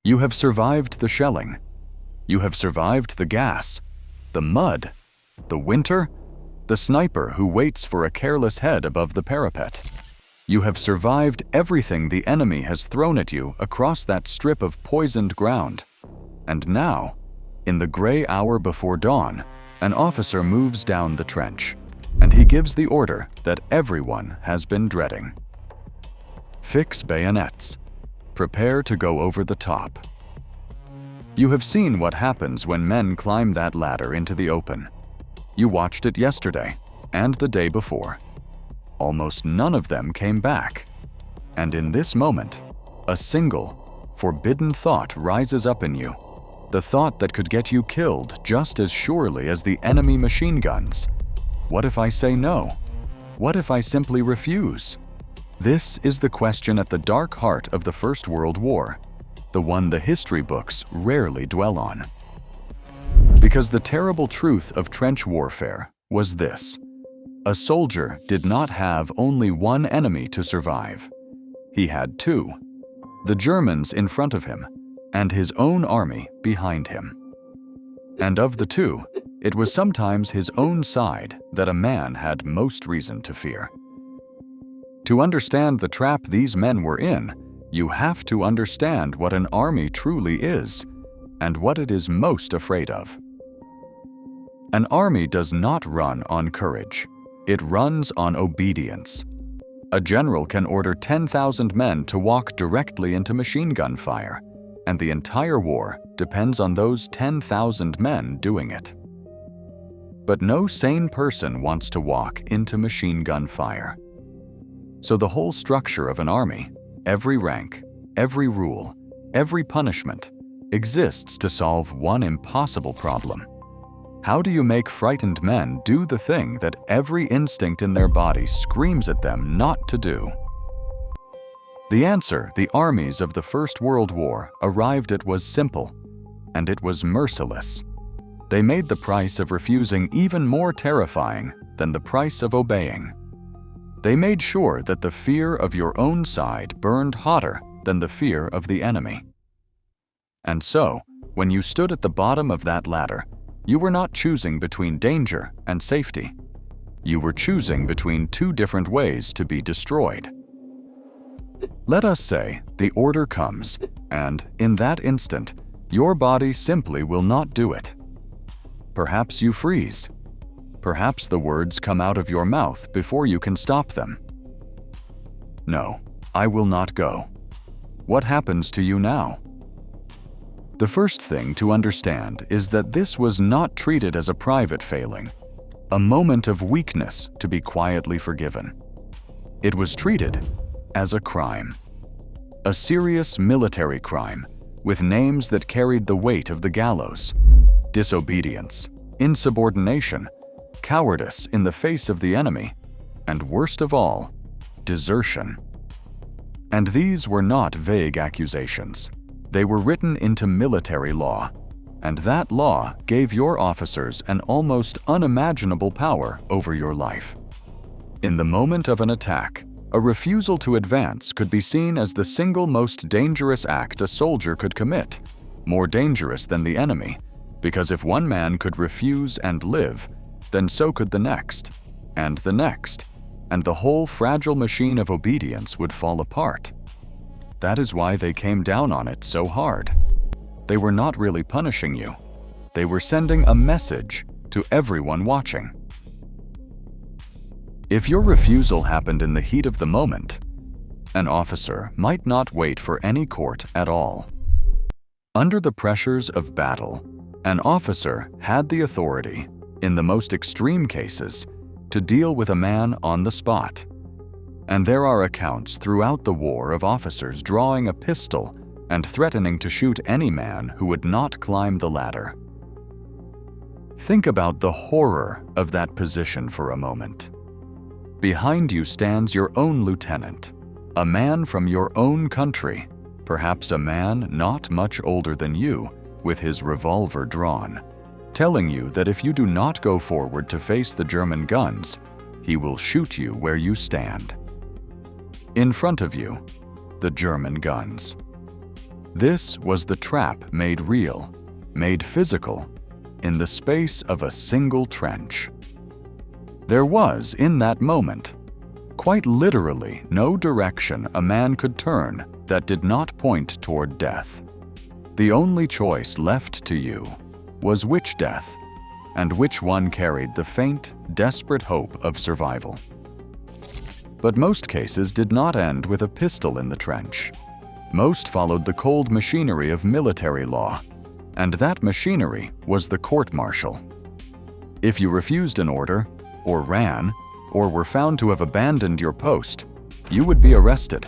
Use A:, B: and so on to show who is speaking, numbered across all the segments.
A: You have survived the shelling. You have survived the gas, the mud, the winter, the sniper who waits for a careless head above the parapet. You have survived everything the enemy has thrown at you across that strip of poisoned ground. And now, in the gray hour before dawn, an officer moves down the trench, and he gives the order that everyone has been dreading. Fix bayonets. Prepare to go over the top. You have seen what happens when men climb that ladder into the open. You watched it yesterday and the day before. Almost none of them came back. And in this moment, a single, forbidden thought rises up in you. The thought that could get you killed just as surely as the enemy machine guns. What if I say no? What if I simply refuse? This is the question at the dark heart of the First World War, the one the history books rarely dwell on. Because the terrible truth of trench warfare was this: a soldier did not have only one enemy to survive. He had two: the Germans in front of him and his own army behind him. And of the two, it was sometimes his own side that a man had most reason to fear. To understand the trap these men were in, you have to understand what an army truly is and what it is most afraid of. An army does not run on courage. It runs on obedience. A general can order 10,000 men to walk directly into machine gun fire, and the entire war depends on those 10,000 men doing it. But no sane person wants to walk into machine gun fire. So the whole structure of an army, every rank, every rule, every punishment, exists to solve one impossible problem. How do you make frightened men do the thing that every instinct in their body screams at them not to do? The answer the armies of the First World War arrived at was simple, and it was merciless. They made the price of refusing even more terrifying than the price of obeying. They made sure that the fear of your own side burned hotter than the fear of the enemy. And so, when you stood at the bottom of that ladder, you were not choosing between danger and safety. You were choosing between two different ways to be destroyed. Let us say the order comes, and in that instant, your body simply will not do it. Perhaps you freeze. Perhaps the words come out of your mouth before you can stop them. No, I will not go. What happens to you now? The first thing to understand is that this was not treated as a private failing, a moment of weakness to be quietly forgiven. It was treated as a crime, a serious military crime with names that carried the weight of the gallows: disobedience, insubordination, cowardice in the face of the enemy, and worst of all, desertion. And these were not vague accusations. They were written into military law, and that law gave your officers an almost unimaginable power over your life. In the moment of an attack, a refusal to advance could be seen as the single most dangerous act a soldier could commit, more dangerous than the enemy, because if one man could refuse and live, then so could the next, and the whole fragile machine of obedience would fall apart. That is why they came down on it so hard. They were not really punishing you. They were sending a message to everyone watching. If your refusal happened in the heat of the moment, an officer might not wait for any court at all. Under the pressures of battle, an officer had the authority, in the most extreme cases, to deal with a man on the spot. And there are accounts throughout the war of officers drawing a pistol and threatening to shoot any man who would not climb the ladder. Think about the horror of that position for a moment. Behind you stands your own lieutenant, a man from your own country, perhaps a man not much older than you, with his revolver drawn, telling you that if you do not go forward to face the German guns, he will shoot you where you stand. In front of you, the German guns. This was the trap made real, made physical, in the space of a single trench. There was, in that moment, quite literally no direction a man could turn that did not point toward death. The only choice left to you was which death, and which one carried the faint, desperate hope of survival. But most cases did not end with a pistol in the trench. Most followed the cold machinery of military law, and that machinery was the court-martial. If you refused an order, or ran, or were found to have abandoned your post, you would be arrested,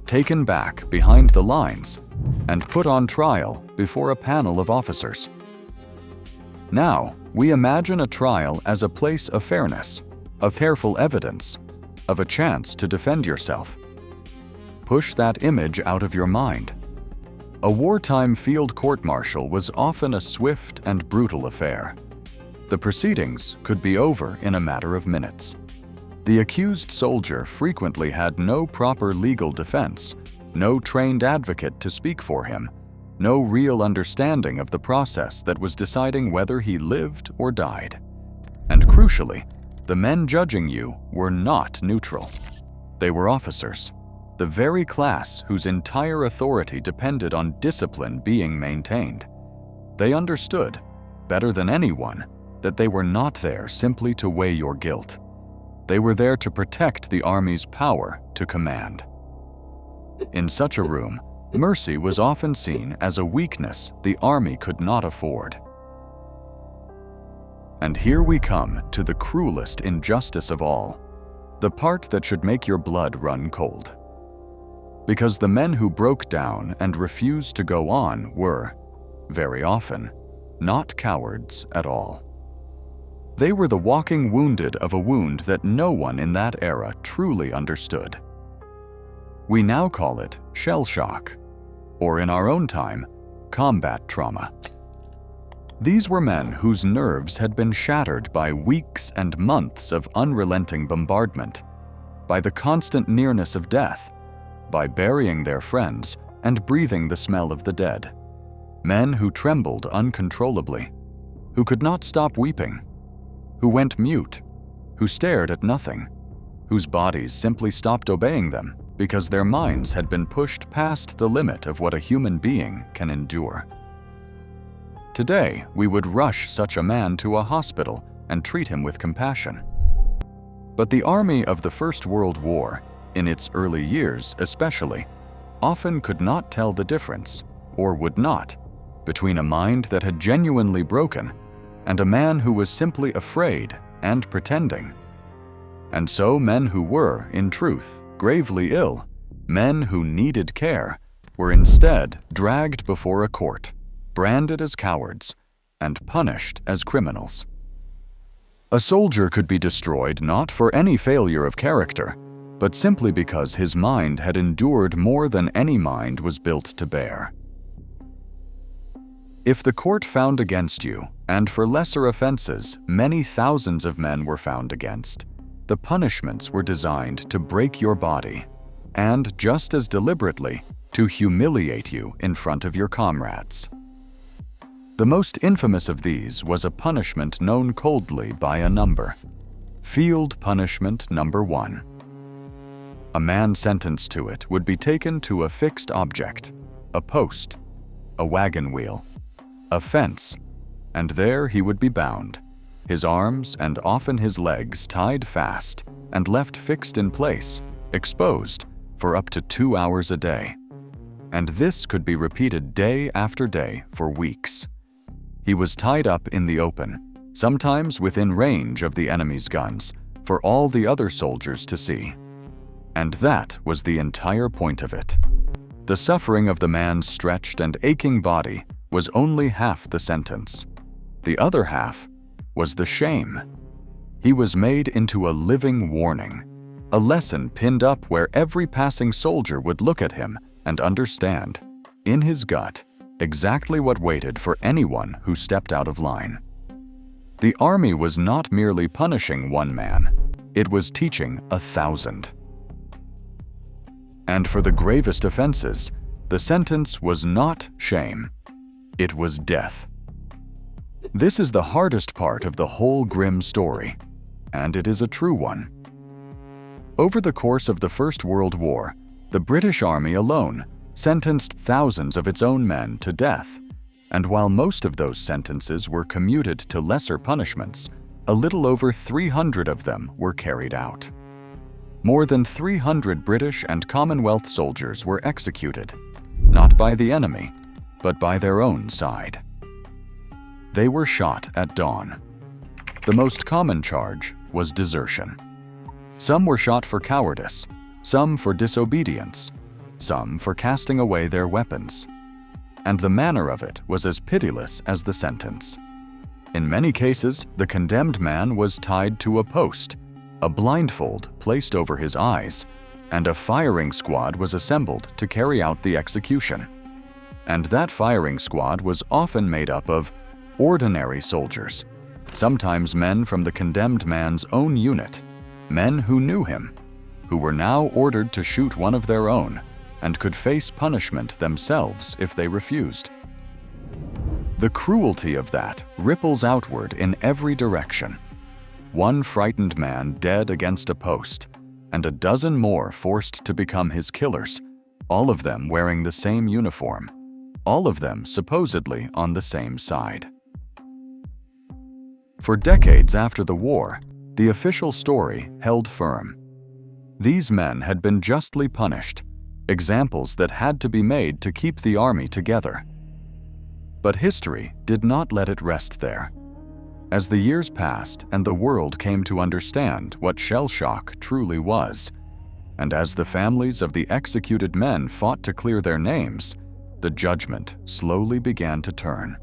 A: taken back behind the lines, and put on trial before a panel of officers. Now, we imagine a trial as a place of fairness, of careful evidence, of a chance to defend yourself. Push that image out of your mind. A wartime field court-martial was often a swift and brutal affair. The proceedings could be over in a matter of minutes. The accused soldier frequently had no proper legal defense, no trained advocate to speak for him, no real understanding of the process that was deciding whether he lived or died. And crucially, the men judging you were not neutral. They were officers, the very class whose entire authority depended on discipline being maintained. They understood, better than anyone, that they were not there simply to weigh your guilt. They were there to protect the army's power to command. In such a room, mercy was often seen as a weakness the army could not afford. And here we come to the cruelest injustice of all, the part that should make your blood run cold. Because the men who broke down and refused to go on were, very often, not cowards at all. They were the walking wounded of a wound that no one in that era truly understood. We now call it shell shock, or in our own time, combat trauma. These were men whose nerves had been shattered by weeks and months of unrelenting bombardment, by the constant nearness of death, by burying their friends and breathing the smell of the dead. Men who trembled uncontrollably, who could not stop weeping, who went mute, who stared at nothing, whose bodies simply stopped obeying them because their minds had been pushed past the limit of what a human being can endure. Today, we would rush such a man to a hospital and treat him with compassion. But the army of the First World War, in its early years especially, often could not tell the difference, or would not, between a mind that had genuinely broken and a man who was simply afraid and pretending. And so men who were, in truth, gravely ill, men who needed care, were instead dragged before a court, branded as cowards, and punished as criminals. A soldier could be destroyed not for any failure of character, but simply because his mind had endured more than any mind was built to bear. If the court found against you, and for lesser offenses many thousands of men were found against, the punishments were designed to break your body, and just as deliberately, to humiliate you in front of your comrades. The most infamous of these was a punishment known coldly by a number: Field Punishment Number 1. A man sentenced to it would be taken to a fixed object, a post, a wagon wheel, a fence, and there he would be bound, his arms and often his legs tied fast and left fixed in place, exposed, for up to 2 hours a day. And this could be repeated day after day for weeks. He was tied up in the open, sometimes within range of the enemy's guns, for all the other soldiers to see. And that was the entire point of it. The suffering of the man's stretched and aching body was only half the sentence. The other half was the shame. He was made into a living warning, a lesson pinned up where every passing soldier would look at him and understand, in his gut, exactly what waited for anyone who stepped out of line. The army was not merely punishing one man, it was teaching 1,000. And for the gravest offenses, The sentence was not shame. It was death. This is the hardest part of the whole grim story, and it is a true one. Over the course of the First World War, the British Army alone sentenced thousands of its own men to death, and while most of those sentences were commuted to lesser punishments, a little over 300 of them were carried out. More than 300 British and Commonwealth soldiers were executed, not by the enemy, but by their own side. They were shot at dawn. The most common charge was desertion. Some were shot for cowardice, some for disobedience, some for casting away their weapons. And the manner of it was as pitiless as the sentence. In many cases, the condemned man was tied to a post, a blindfold placed over his eyes, and a firing squad was assembled to carry out the execution. And that firing squad was often made up of ordinary soldiers, sometimes men from the condemned man's own unit, men who knew him, who were now ordered to shoot one of their own and could face punishment themselves if they refused. The cruelty of that ripples outward in every direction. One frightened man dead against a post, and a dozen more forced to become his killers, all of them wearing the same uniform, all of them supposedly on the same side. For decades after the war, the official story held firm. These men had been justly punished, examples that had to be made to keep the army together. But history did not let it rest there. As the years passed and the world came to understand what shell shock truly was, and as the families of the executed men fought to clear their names, the judgment slowly began to turn.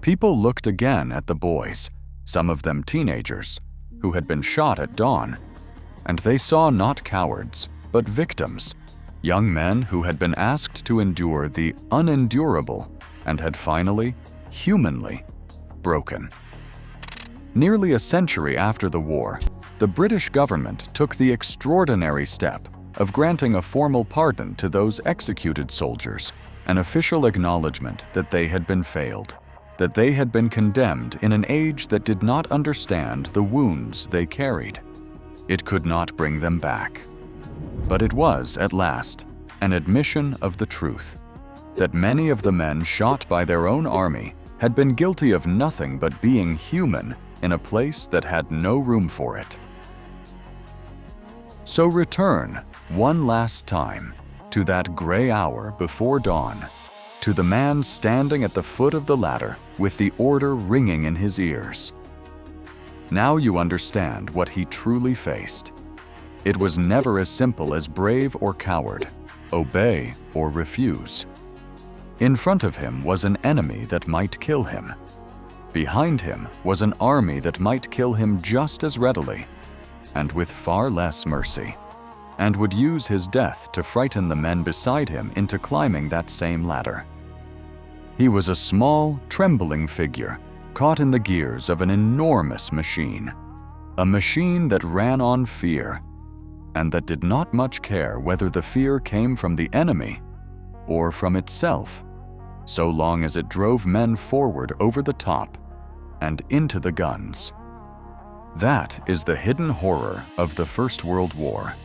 A: People looked again at the boys, some of them teenagers, who had been shot at dawn, and they saw not cowards, but victims, young men who had been asked to endure the unendurable and had finally, humanly, broken. Nearly a century after the war, the British government took the extraordinary step of granting a formal pardon to those executed soldiers, an official acknowledgement that they had been failed, that they had been condemned in an age that did not understand the wounds they carried. It could not bring them back. But it was, at last, an admission of the truth, that many of the men shot by their own army had been guilty of nothing but being human in a place that had no room for it. So return, one last time, to that gray hour before dawn, to the man standing at the foot of the ladder with the order ringing in his ears. Now you understand what he truly faced. It was never as simple as brave or coward, obey or refuse. In front of him was an enemy that might kill him. Behind him was an army that might kill him just as readily, and with far less mercy, and would use his death to frighten the men beside him into climbing that same ladder. He was a small, trembling figure, caught in the gears of an enormous machine, a machine that ran on fear, and that did not much care whether the fear came from the enemy or from itself, so long as it drove men forward over the top and into the guns. That is the hidden horror of the First World War.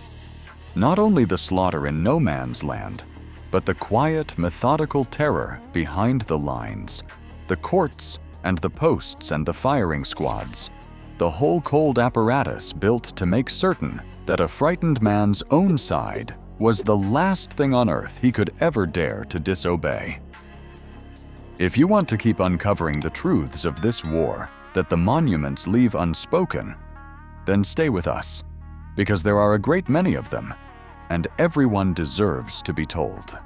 A: Not only the slaughter in no man's land, but the quiet, methodical terror behind the lines, the courts and the posts and the firing squads, the whole cold apparatus built to make certain that a frightened man's own side was the last thing on earth he could ever dare to disobey. If you want to keep uncovering the truths of this war that the monuments leave unspoken, then stay with us, because there are a great many of them, and everyone deserves to be told.